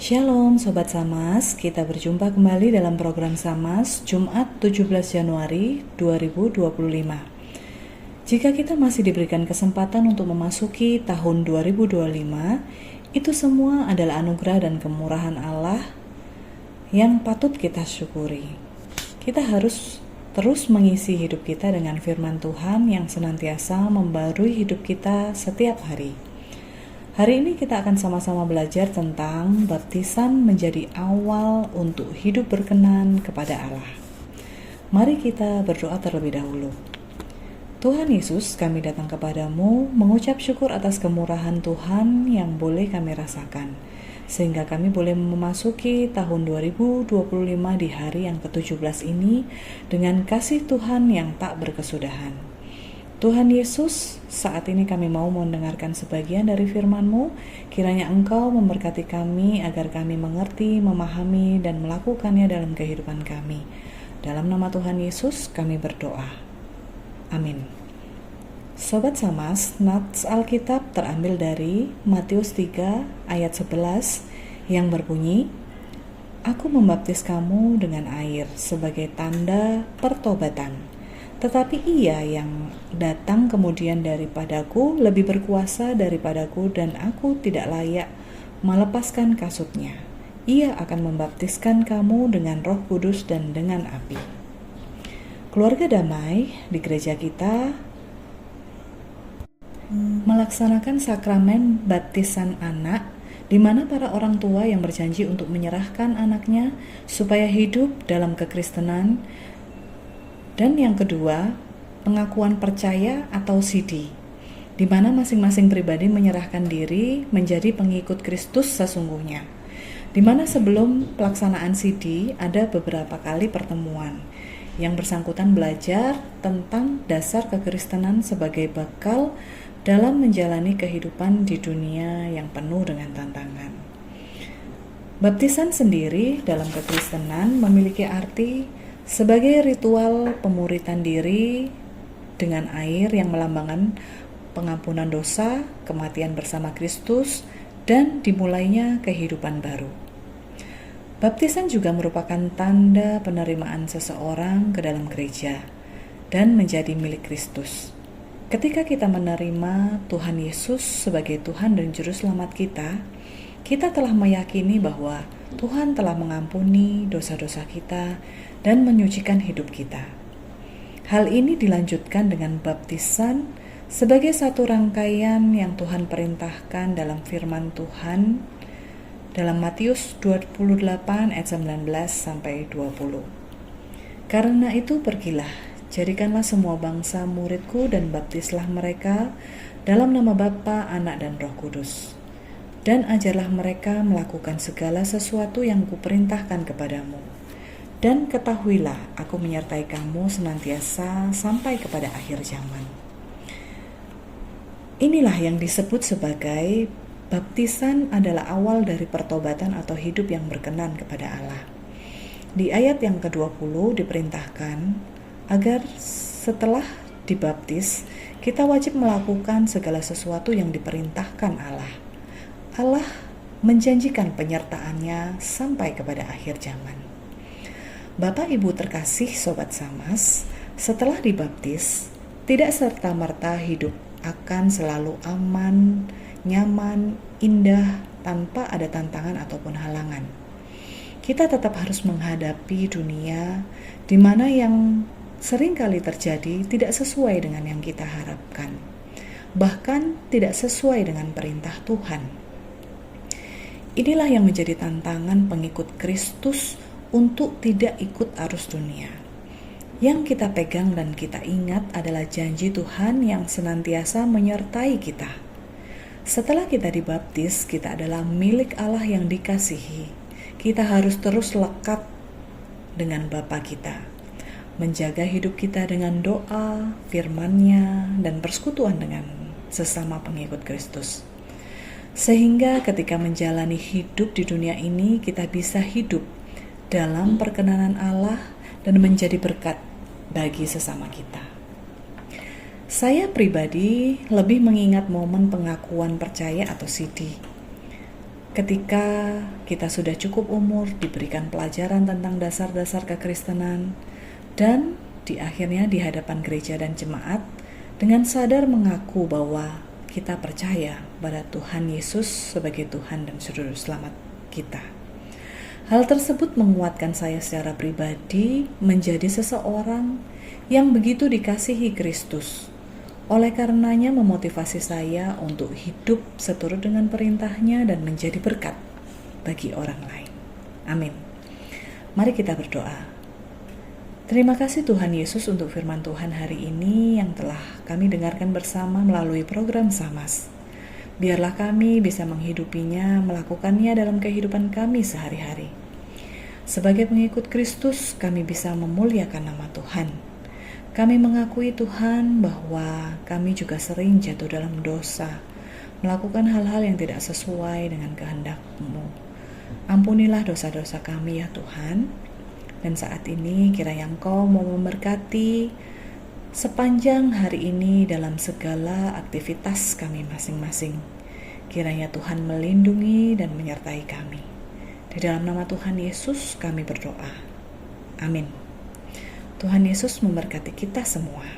Shalom Sobat Samas, kita berjumpa kembali dalam program Samas Jumat 17 Januari 2025. Jika kita masih diberikan kesempatan untuk memasuki tahun 2025, itu semua adalah anugerah dan kemurahan Allah yang patut kita syukuri. Kita harus terus mengisi hidup kita dengan firman Tuhan yang senantiasa membarui hidup kita setiap hari. Hari ini kita akan sama-sama belajar tentang baptisan menjadi awal untuk hidup berkenan kepada Allah. Mari kita berdoa terlebih dahulu. Tuhan Yesus, kami datang kepadamu mengucap syukur atas kemurahan Tuhan yang boleh kami rasakan, sehingga kami boleh memasuki tahun 2025 di hari yang ke-17 ini dengan kasih Tuhan yang tak berkesudahan. Tuhan Yesus, saat ini kami mau mendengarkan sebagian dari firman-Mu. Kiranya Engkau memberkati kami agar kami mengerti, memahami, dan melakukannya dalam kehidupan kami. Dalam nama Tuhan Yesus kami berdoa. Amin. Sobat Samas, nats Alkitab terambil dari Matius 3 ayat 11 yang berbunyi, "Aku membaptis kamu dengan air sebagai tanda pertobatan. Tetapi Ia yang datang kemudian daripadaku lebih berkuasa daripadaku dan aku tidak layak melepaskan kasutnya. Ia akan membaptiskan kamu dengan Roh Kudus dan dengan api." Keluarga damai di gereja kita melaksanakan sakramen baptisan anak, di mana para orang tua yang berjanji untuk menyerahkan anaknya supaya hidup dalam kekristenan. Dan yang kedua, pengakuan percaya atau CD, di mana masing-masing pribadi menyerahkan diri menjadi pengikut Kristus sesungguhnya. Di mana sebelum pelaksanaan CD ada beberapa kali pertemuan yang bersangkutan belajar tentang dasar kekristenan sebagai bekal dalam menjalani kehidupan di dunia yang penuh dengan tantangan. Baptisan sendiri dalam kekristenan memiliki arti sebagai ritual pemuritan diri dengan air yang melambangkan pengampunan dosa, kematian bersama Kristus, dan dimulainya kehidupan baru. Baptisan juga merupakan tanda penerimaan seseorang ke dalam gereja dan menjadi milik Kristus. Ketika kita menerima Tuhan Yesus sebagai Tuhan dan Juru Selamat kita telah meyakini bahwa Tuhan telah mengampuni dosa-dosa kita dan menyucikan hidup kita. Hal ini dilanjutkan dengan baptisan sebagai satu rangkaian yang Tuhan perintahkan dalam firman Tuhan dalam Matius 28 ayat 19 sampai 20. "Karena itu pergilah, jadikanlah semua bangsa muridku dan baptislah mereka dalam nama Bapa, Anak, dan Roh Kudus. Dan ajarlah mereka melakukan segala sesuatu yang kuperintahkan kepadamu. Dan ketahuilah, aku menyertai kamu senantiasa sampai kepada akhir zaman." Inilah yang disebut sebagai baptisan adalah awal dari pertobatan atau hidup yang berkenan kepada Allah. Di ayat yang ke-20 diperintahkan agar setelah dibaptis, kita wajib melakukan segala sesuatu yang diperintahkan Allah. Allah menjanjikan penyertaannya sampai kepada akhir zaman. Bapak Ibu terkasih Sobat Samas, setelah dibaptis, tidak serta-merta hidup akan selalu aman, nyaman, indah, tanpa ada tantangan ataupun halangan. Kita tetap harus menghadapi dunia di mana yang sering kali terjadi tidak sesuai dengan yang kita harapkan, bahkan tidak sesuai dengan perintah Tuhan. Inilah yang menjadi tantangan pengikut Kristus untuk tidak ikut arus dunia. Yang kita pegang dan kita ingat adalah janji Tuhan yang senantiasa menyertai kita. Setelah kita dibaptis, kita adalah milik Allah yang dikasihi. Kita harus terus lekat dengan Bapa kita, menjaga hidup kita dengan doa, firman-Nya, dan persekutuan dengan sesama pengikut Kristus. Sehingga ketika menjalani hidup di dunia ini, kita bisa hidup dalam perkenanan Allah dan menjadi berkat bagi sesama kita. Saya pribadi lebih mengingat momen pengakuan percaya atau CD. ketika kita sudah cukup umur, diberikan pelajaran tentang dasar-dasar kekristenan, dan di akhirnya di hadapan gereja dan jemaat, dengan sadar mengaku bahwa kita percaya pada Tuhan Yesus sebagai Tuhan dan Juru Selamat kita. Hal tersebut menguatkan saya secara pribadi menjadi seseorang yang begitu dikasihi Kristus. Oleh karenanya memotivasi saya untuk hidup seturut dengan perintahnya dan menjadi berkat bagi orang lain. Amin. Mari kita berdoa. Terima kasih Tuhan Yesus untuk firman Tuhan hari ini yang telah kami dengarkan bersama melalui program Samas. Biarlah kami bisa menghidupinya, melakukannya dalam kehidupan kami sehari-hari. Sebagai pengikut Kristus, kami bisa memuliakan nama Tuhan. Kami mengakui Tuhan bahwa kami juga sering jatuh dalam dosa, melakukan hal-hal yang tidak sesuai dengan kehendak-Mu. Ampunilah dosa-dosa kami ya Tuhan. Dan saat ini kiranya Engkau mau memberkati sepanjang hari ini dalam segala aktivitas kami masing-masing. Kiranya Tuhan melindungi dan menyertai kami. Di dalam nama Tuhan Yesus kami berdoa. Amin. Tuhan Yesus memberkati kita semua.